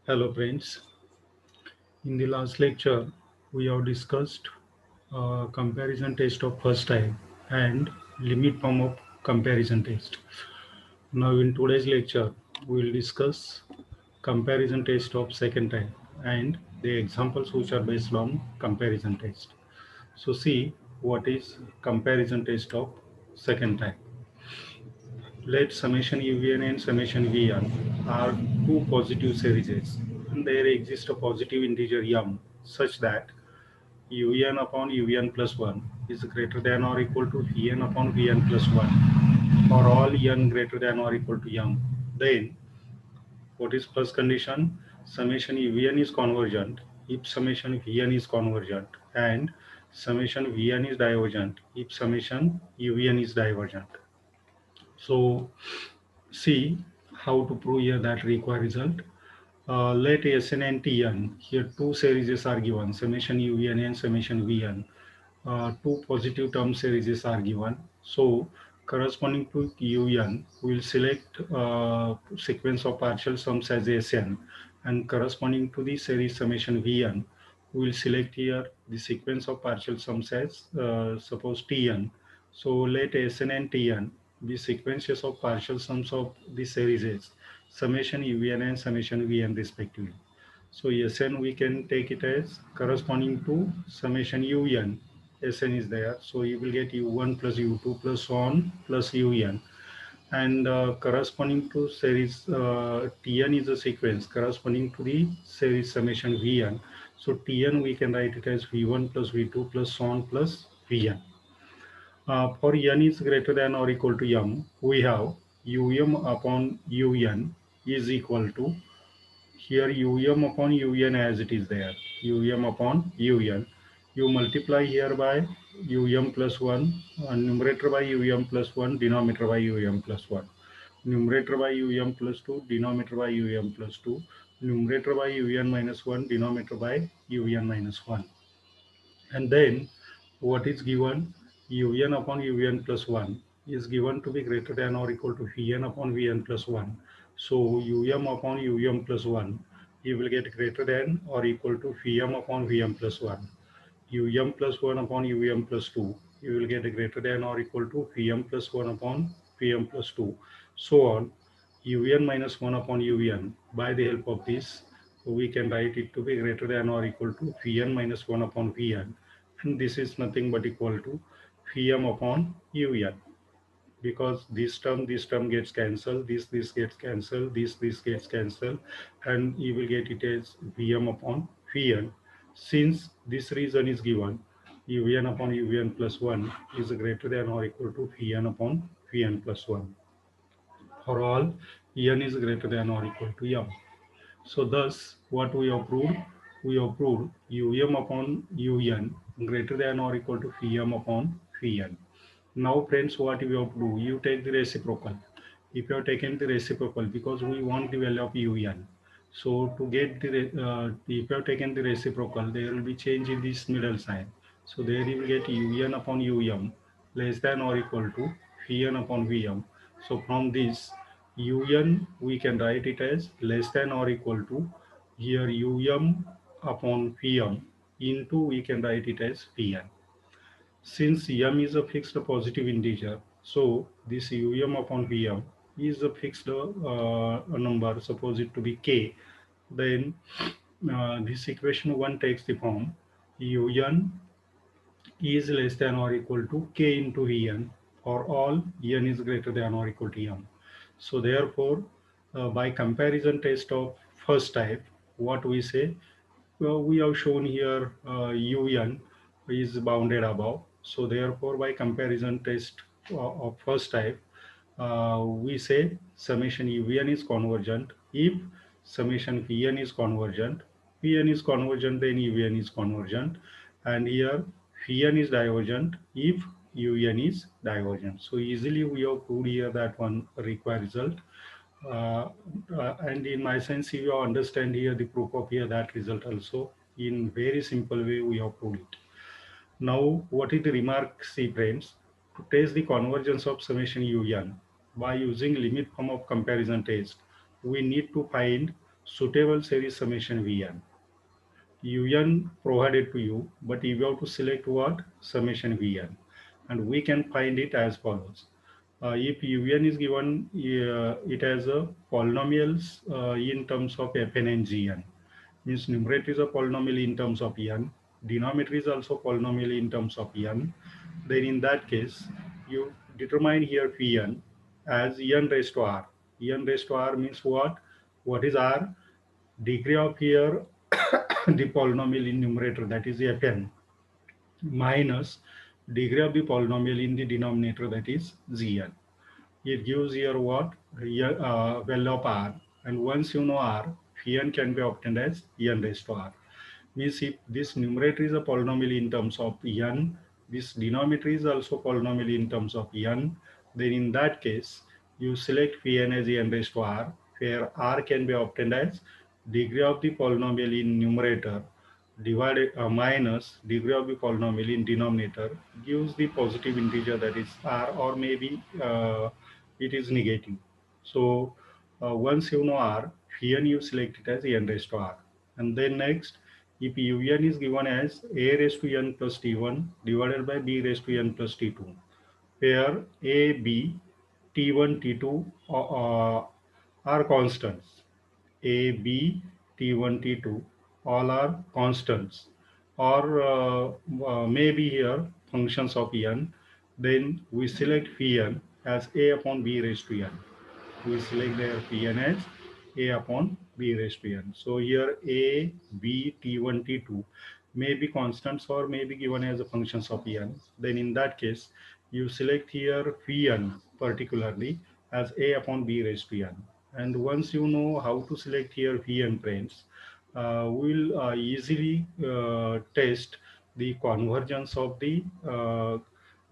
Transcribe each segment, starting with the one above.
Hello friends. In the last lecture, we have discussed comparison test of first type and limit form of comparison test. Now in today's lecture, we will discuss comparison test of second type and the examples which are based on comparison test. So see what is comparison test of second type. Let summation UVN and summation VN are two positive series and there exists a positive integer m such that un upon un plus 1 is greater than or equal to vn upon vn plus 1 for all n greater than or equal to m. Then what is first condition? Summation vn is convergent if summation vn is convergent, and summation vn is divergent if summation un is divergent. So see how to prove here that required result. Let Sn and Tn, here two series are given, summation Un and summation Vn. Two positive term series are given. So corresponding to Un, we will select sequence of partial sums as Sn, and corresponding to the series summation Vn, we will select here the sequence of partial sums as suppose Tn. So let Sn and Tn be sequences of partial sums of the series summation Un and summation Vn respectively. So Sn we can take it as corresponding to summation Un. Sn is there. So you will get U1 plus U2 plus so on plus Un. And corresponding to series Tn is a sequence corresponding to the series summation Vn. So Tn we can write it as V1 plus V2 plus so on plus Vn. For n is greater than or equal to m, we have um upon un is equal to here um upon un as it is there, um upon un. You multiply here by plus 1, numerator by plus 1, denominator by plus 1. Numerator by plus 2, denominator by plus 2, numerator by minus 1, denominator by minus 1. And then what is given? Un upon un plus 1 is given to be greater than or equal to vn upon vn plus 1. So upon plus 1, you will get greater than or equal to vm upon vm plus 1. Plus 1 upon plus 2, you will get greater than or equal to vm plus 1 upon vm plus 2. So on, minus 1 upon by the help of this, we can write it to be greater than or equal to vn minus 1 upon vn, and this is nothing but equal to vm upon because this term gets cancelled, this gets cancelled, this gets cancelled, and you will get it as vm upon vn. Since this reason is given, un upon un plus 1 is greater than or equal to vn upon vn plus 1 for all n is greater than or equal to m. So thus what we have proved? We have proved um upon un greater than or equal to vm upon vn. Now friends, what you have to do? You take the reciprocal. If you have taken the reciprocal, because we want the value of un. So to get if you have taken the reciprocal, there will be change in this middle sign. So there you will get un upon less than or equal to vn upon vm. So from this un we can write it as less than or equal to here upon vm into we can write it as vn. Since m is a fixed positive integer, so this upon vm is a fixed number, suppose it to be k, then this equation 1 takes the form un is less than or equal to k into vn for all n is greater than or equal to m. So therefore, by comparison test of first type, what we say, well, we have shown here un is bounded above. So therefore, by comparison test of first type, we say summation Vn is convergent if summation Vn is convergent. Vn is convergent, then Vn is convergent, and here Vn is divergent if Un is divergent. So easily we have proved here that one required result. Uh, and in my sense, if you understand here the proof of here that result also in very simple way we have proved it. Now, what is the remark C frames? To test the convergence of summation Un by using limit form of comparison test, we need to find suitable series summation Vn. Un provided to you, but you have to select what? Summation Vn. And we can find it as follows. If Un is given, it has a polynomials in terms of Fn and Gn. Means numerator is a polynomial in terms of n, denominator is also polynomial in terms of n. Then in that case, you determine here Pn as n raised to r. N raised to r means what? What is r? Degree of here the polynomial in numerator, that is Fn, minus degree of the polynomial in the denominator, that is Gn. It gives here what? Here, value of r. And once you know r, Pn can be obtained as n raised to r. Means if this numerator is a polynomial in terms of n, this denominator is also polynomial in terms of n, then in that case, you select Pn as n raised to r, where r can be obtained as degree of the polynomial in numerator divided minus degree of the polynomial in denominator gives the positive integer, that is r, or maybe it is negative. So once you know r, here you select it as n raised to r. And then next, if un is given as a raised to n plus t1 divided by b raised to n plus t2, where a, b, t1, t2 are constants. A, B, T1, T2, all are constants, or maybe here functions of n. Then we select Pn as a upon b raised to n. We select their Pn as a upon b raised to n. So here a, b, t1, t2 may be constants or may be given as a functions of n. Then in that case, you select here Pn particularly as a upon b raised to n. And once you know how to select here Pn frames, we'll easily test the convergence of the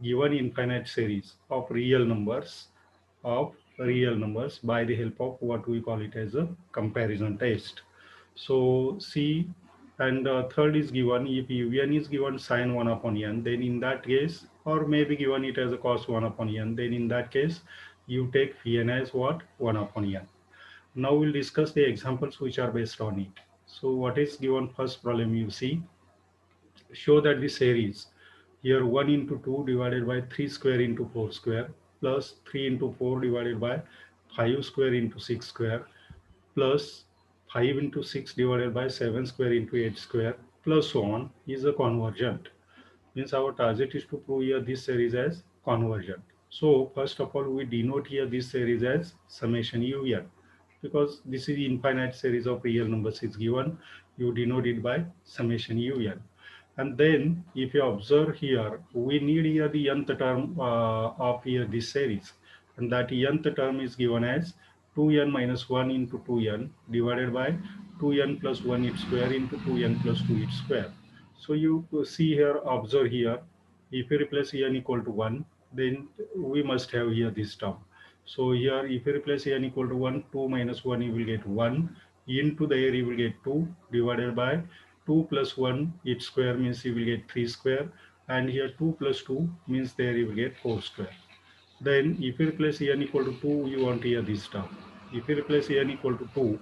given infinite series of real numbers by the help of what we call it as a comparison test. So see, and third is given, if un is given sine 1 upon n, then in that case, or maybe given it as a cos 1 upon n, then in that case you take Pn as what? 1 upon n. Now we'll discuss the examples which are based on it. So what is given first problem, you see, show that the series here 1 into 2 divided by 3 square into 4 square plus 3 into 4 divided by 5 square into 6 square plus 5 into 6 divided by 7 square into 8 square plus so on is a convergent. Means our target is to prove here this series as convergent. So first of all, we denote here this series as summation un, because this is the infinite series of real numbers is given. You denote it by summation un. And then if you observe here, we need here the nth term of here this series. And that nth term is given as 2n minus 1 into 2n divided by 2n plus 1 its square into 2n plus 2 its square. So you see here, observe here, if you replace n equal to 1, then we must have here this term. So here, if you replace n equal to 1, 2 minus 1, you will get 1. Into there, you will get 2 divided by 2 plus 1, its square means you will get 3 square. And here 2 plus 2 means there you will get 4 square. Then if you replace n equal to 2, you want here this term. If you replace n equal to 2,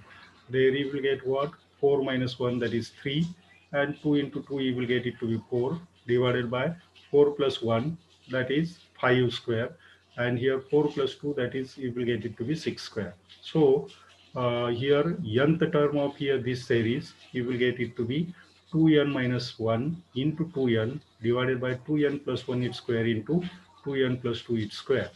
there you will get what? 4 minus 1, that is 3. And 2 into 2, you will get it to be 4 divided by 4 plus 1, that is 5 square. And here 4 plus 2, that is you will get it to be 6 square. So here nth term of here this series, you will get it to be 2n minus 1 into 2n divided by 2n plus 1 its square into 2n plus 2 its square.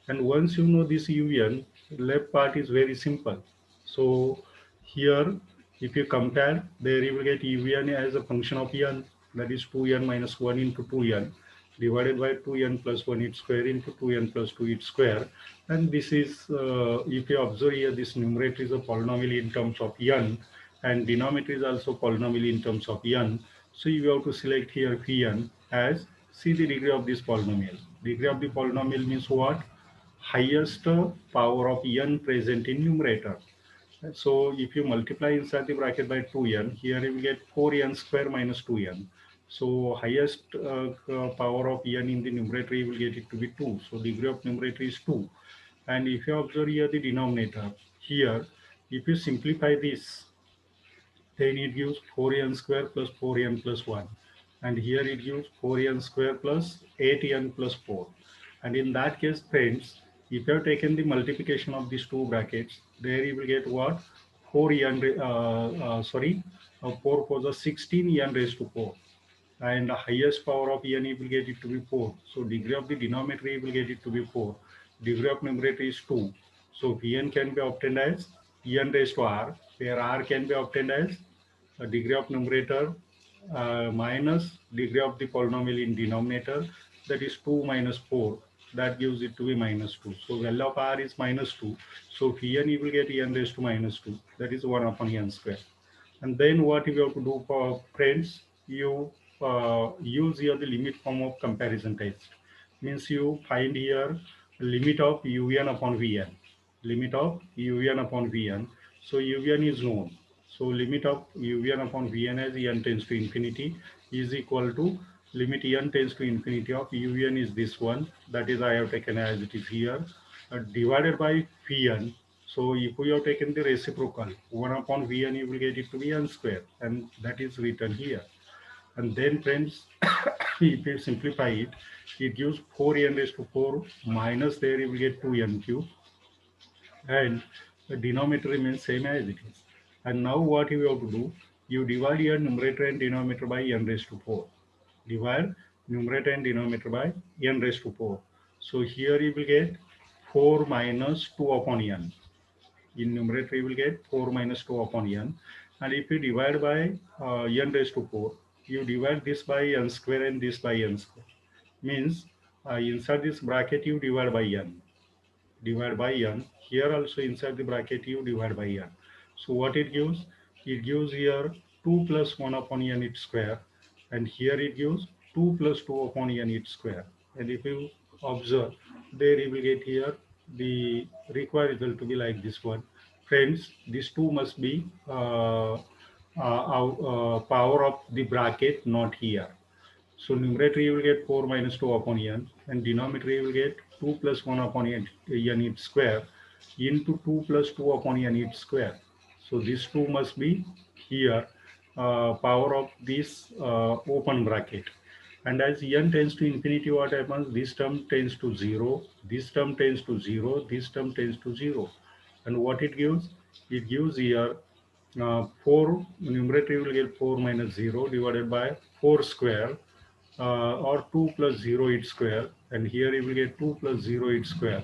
And once you know this un, left part is very simple. So here, if you compare, there you will get un as a function of n, that is 2n minus 1 into 2n divided by 2n plus 1 its square into 2n plus 2 its square. And this is, if you observe here, this numerator is a polynomial in terms of n, and denominator is also polynomial in terms of n. So you have to select here Pn as, see the degree of this polynomial. Degree of the polynomial means what? Highest power of n present in numerator. So if you multiply inside the bracket by 2n, here you will get 4n square minus 2n. So highest power of n in the numerator, you will get it to be 2. So degree of numerator is 2. And if you observe here the denominator, here If you simplify this, then it gives 4n square plus 4n plus 1. And here it gives 4n square plus 8n plus 4. And in that case, friends, if you have taken the multiplication of these two brackets, there you will get what? 4n, 4 for the 16n raised to 4. And the highest power of n you will get it to be 4. So degree of the denominator you will get it to be 4. Degree of numerator is 2. So Vn can be obtained as n raised to r, where r can be obtained as a degree of numerator minus degree of the polynomial in denominator, that is 2 minus 4, that gives it to be minus 2. So value of r is minus 2. So Vn you will get n raised to minus 2, that is 1 upon n square. And then what you have to do for friends, you use here the limit form of comparison test. Means you find here limit of un upon vn. Limit of un upon vn. So un is known. So limit of un upon vn as n tends to infinity is equal to limit n tends to infinity of un is this one. That is I have taken as it is here. Divided by vn. So if we have taken the reciprocal, 1 upon Vn, you will get it to be n square, and that is written here. And then friends, if you simplify it, it gives 4n raised to 4 minus there you will get 2n cube, and the denominator remains same as it is. And now what you have to do, you divide your numerator and denominator by n raised to 4. Divide numerator and denominator by n raised to 4. So here you will get 4 minus 2 upon n. In numerator you will get 4 minus 2 upon n, and if you divide by n raised to 4, you divide this by n square and this by n square, means inside this bracket you divide by n, divide by n. Here also inside the bracket you divide by n. So what it gives? It gives here 2 plus 1 upon n its square, and here it gives 2 plus 2 upon n its square. And if you observe, there you will get here the required result to be like this one. Friends, these two must be power of the bracket, not here. So numerator you will get 4 minus 2 upon n, and denominator you will get 2 plus 1 upon n its square into 2 plus 2 upon n its square. So these two must be here, power of this open bracket. And as n tends to infinity, what happens? This term tends to 0, this term tends to 0, this term tends to 0. And what it gives? It gives here 4, numerator you will get 4 minus 0 divided by 4 square, or 2 plus 0 its square, and here you will get 2 plus 0 its square.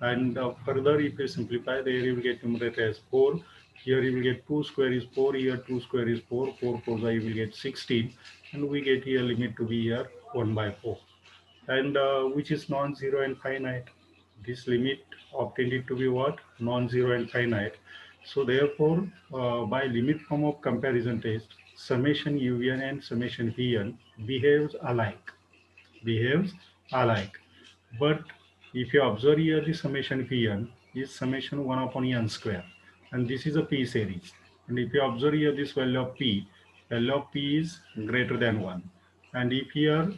And further if you simplify, there you will get numerator as 4, here you will get 2 square is 4, here 2 square is 4, 4 4 you will get 16, and we get here limit to be here 1 by 4, and which is non-zero and finite. This limit obtained it to be what? Non-zero and finite. So therefore, by limit form of comparison test, summation un and summation vn behaves alike, behaves alike. But if you observe here, the summation Pn is summation 1 upon n square, and this is a P series. And if you observe here, this value of P is greater than 1. And if here,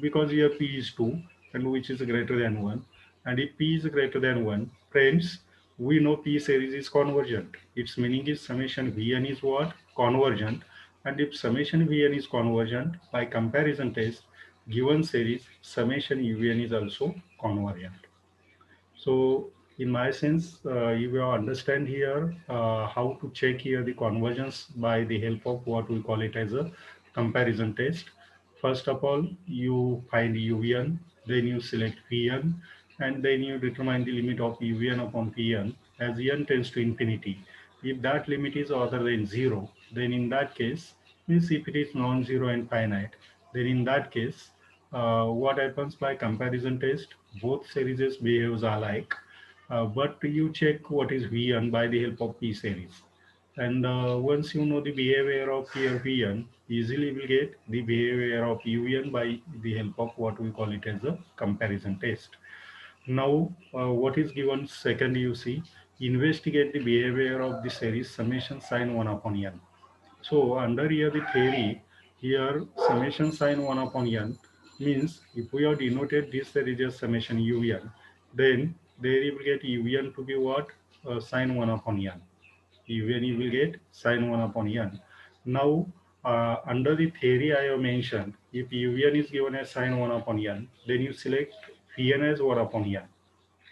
because here P is 2, and which is greater than 1, and if P is greater than 1, friends, we know P series is convergent. Its meaning is summation Vn is what? Convergent. And if summation Vn is convergent, by comparison test, given series summation un is also convergent. So in my sense, you will understand here how to check here the convergence by the help of what we call it as a comparison test. First of all, you find un, then you select vn, and then you determine the limit of un upon vn as n tends to infinity. If that limit is other than 0, then in that case, means if it is non-zero and finite, then in that case, what happens by comparison test? Both series behaves alike, but you check what is Vn by the help of P series. And once you know the behavior of here Vn, easily will get the behavior of Un by the help of what we call it as a comparison test. Now, what is given second, you see, investigate the behavior of the series summation sine 1 upon n. So under here the theory, here summation sine 1 upon n means if we have denoted this series as summation un, then there you will get un to be what? Sine 1 upon n. un you will get sine 1 upon n. Now, under the theory I have mentioned, if un is given as sine 1 upon n, then you select vn as 1 upon n.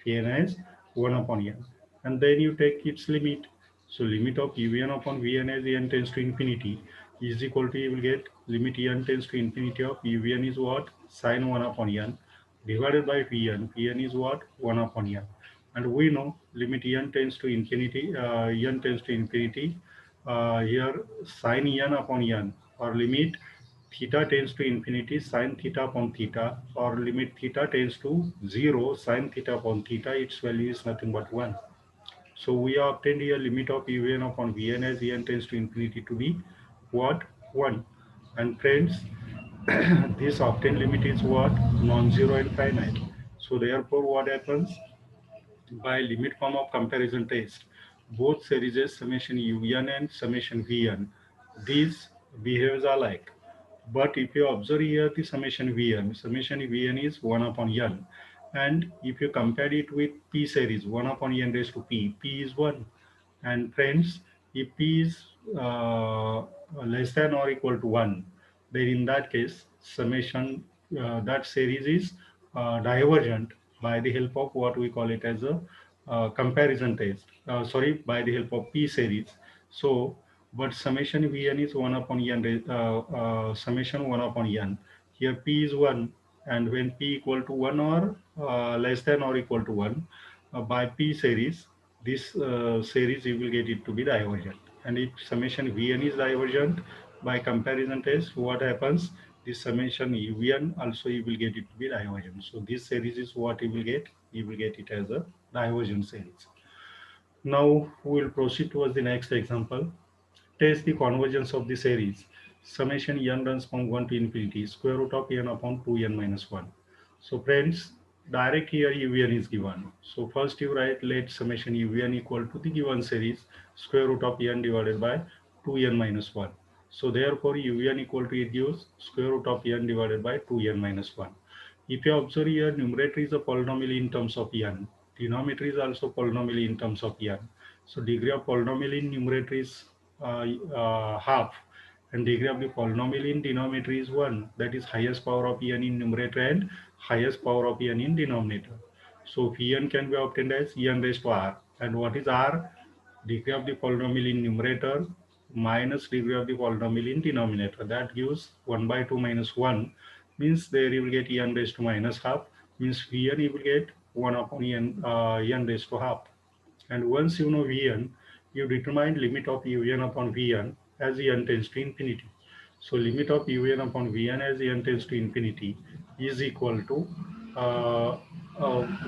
N as 1 upon n. And then you take its limit. So limit of un upon vn as n tends to infinity is equal to, you will get limit n tends to infinity of un is what? Sine 1 upon n divided by vn. Vn is what? 1 upon n. And we know limit n tends to infinity, n tends to infinity. Here sine n upon n, or limit theta tends to infinity sine theta upon theta, or limit theta tends to 0 sine theta upon theta, its value is nothing but 1. So we have obtained here limit of un upon vn as n tends to infinity to be what? 1. And friends, this obtained limit is what? Non-zero and finite. So therefore what happens? By limit form of comparison test, both series summation un and summation vn, these behaves alike. But if you observe here the summation vn is 1 upon n. And if you compare it with p series, 1 upon n raised to p is 1. And friends, if p is less than or equal to 1, then in that case, summation, that series is divergent by the help of what we call it as a comparison test. Sorry, by the help of p series. So, but summation vn is 1 upon n, summation 1 upon n. Here p is 1, and when p equal to 1 or less than or equal to 1, by p series, this series you will get it to be divergent. And if summation vn is divergent by comparison test, what happens? This summation un also you will get it to be divergent. So this series is what you will get it as a divergent series. Now we will proceed towards the next example. Test the convergence of the series. Summation n runs from 1 to infinity, square root of n upon 2n minus 1. So friends, direct here un is given. So first you write, let summation un equal to the given series, square root of n divided by 2n minus 1. So therefore un equal to, it gives square root of n divided by 2n minus 1. If you observe here, numerator is a polynomial in terms of n. Denominator is also polynomial in terms of n. So degree of polynomial in numerator is half, and degree of the polynomial in denominator is 1. That is highest power of n in numerator and highest power of n in denominator. So Vn can be obtained as n raised to r. And what is r? Degree of the polynomial in numerator minus degree of the polynomial in denominator. That gives 1 by 2 minus 1, means there you will get n raised to minus half, means Vn you will get 1 upon n raised to half. And once you know Vn, you determine limit of un upon Vn as n tends to infinity. So limit of un upon Vn as n tends to infinity is equal to, uh,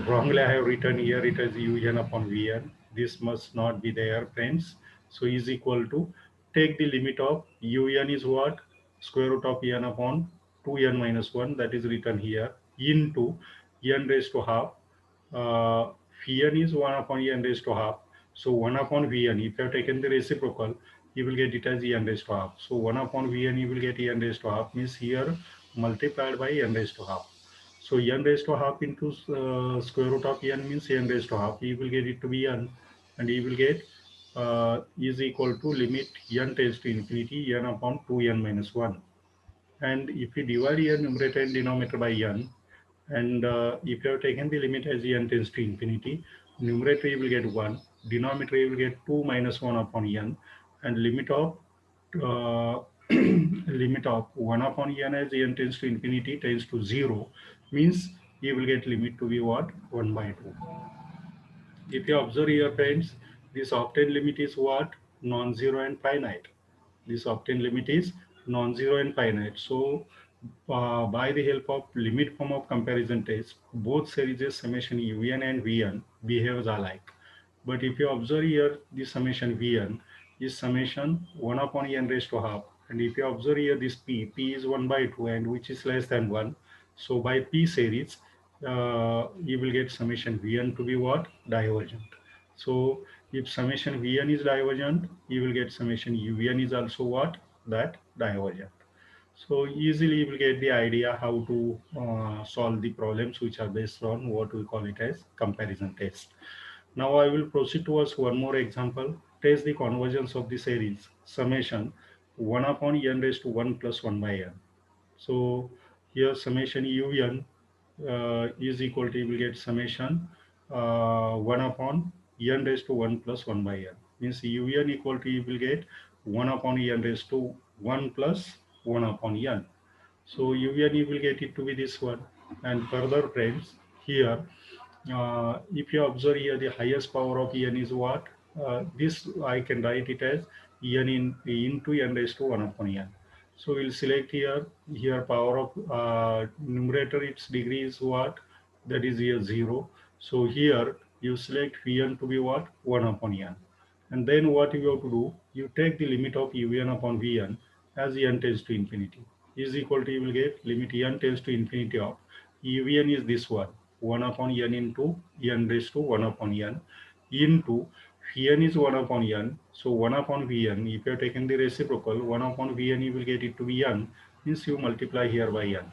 wrongly I have written here it as un upon Vn. This must not be there, friends. So is equal to, take the limit of un is what? Square root of n upon 2n minus 1, that is written here, into n raised to half. uh, Vn is 1 upon n raised to half. So 1 upon Vn, if you have taken the reciprocal, you will get it as n raised to half. So 1 upon Vn, you will get n raised to half, means here multiplied by n raised to half. So n raised to half into square root of n means n raised to half. You will get it to be n, and you will get is equal to limit n tends to infinity n upon 2n minus 1. And if you divide here numerator and denominator by n, and if you have taken the limit as n tends to infinity, numerator you will get 1, denominator you will get 2 minus 1 upon n, and limit of uh, limit of 1 upon n as n tends to infinity tends to 0, means you will get limit to be what? 1 by 2. If you observe here, friends, this obtained limit is what? Non-zero and finite. This obtained limit is non-zero and finite. So by the help of limit form of comparison test, both series summation un and vn behaves alike. But if you observe here, the summation vn is summation 1 upon n raised to half. And if you observe here, this p is 1 by 2, and which is less than 1. So by p series, you will get summation vn to be what? Divergent. So if summation vn is divergent, you will get summation un is also what? That divergent. So easily you will get the idea how to solve the problems which are based on what we call it as comparison test. Now I will proceed towards one more example. test the convergence of the series summation 1 upon n raised to 1 plus 1 by n. So here summation un is equal to, you will get summation 1 upon n raised to 1 plus 1 by n. Means un equal to, you will get 1 upon n raised to 1 plus 1 upon n. So un you will get it to be this one. And further friends, here if you observe here, the highest power of n is what? This I can write it as n into n raised to 1 upon n. So we'll select here. Here power of numerator, its degree is what? That is here 0. So here you select Vn to be what? 1 upon n. And then what you have to do? You take the limit of un upon Vn as n tends to infinity is equal to, you will get limit n tends to infinity of un is this one, 1 upon n into n raised to 1 upon n into Vn is 1 upon n. So 1 upon Vn, if you have taken the reciprocal, 1 upon Vn, you will get it to be n, means you multiply here by n.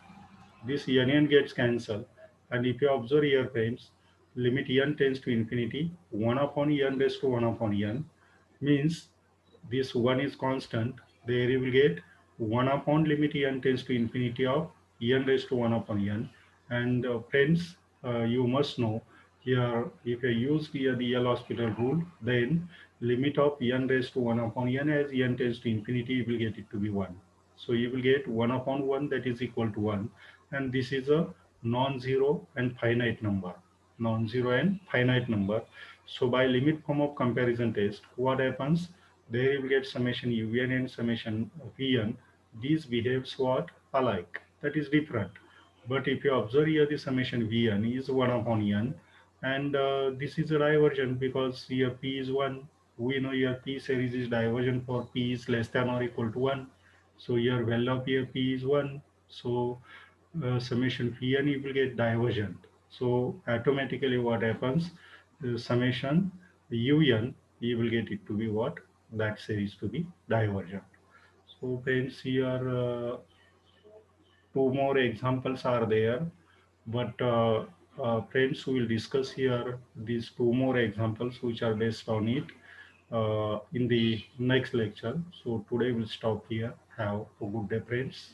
This n gets cancelled. And if you observe here friends, limit n tends to infinity, 1 upon n raised to 1 upon n, means this 1 is constant. There you will get 1 upon limit n tends to infinity of n raised to 1 upon n. And friends, you must know here, if you use here the L'Hospital rule, then limit of n raised to 1 upon n as n tends to infinity, you will get it to be 1. So you will get 1 upon 1, that is equal to 1. And this is a non-zero and finite number. Non-zero and finite number. So by limit form of comparison test, what happens? There you will get summation un and summation vn. These behaves what? Alike. That is different. But if you observe here, the summation vn is 1 upon n, and this is a divergent because here p is 1. We know here p series is divergent for p is less than or equal to 1. So here value of here p is 1. So summation vn you will get divergent. So automatically what happens? Summation un you will get it to be what? That series to be divergent. So friends, here two more examples are there, but friends, we will discuss here these two more examples which are based on it in the next lecture. So today we'll stop here. Have a good day friends.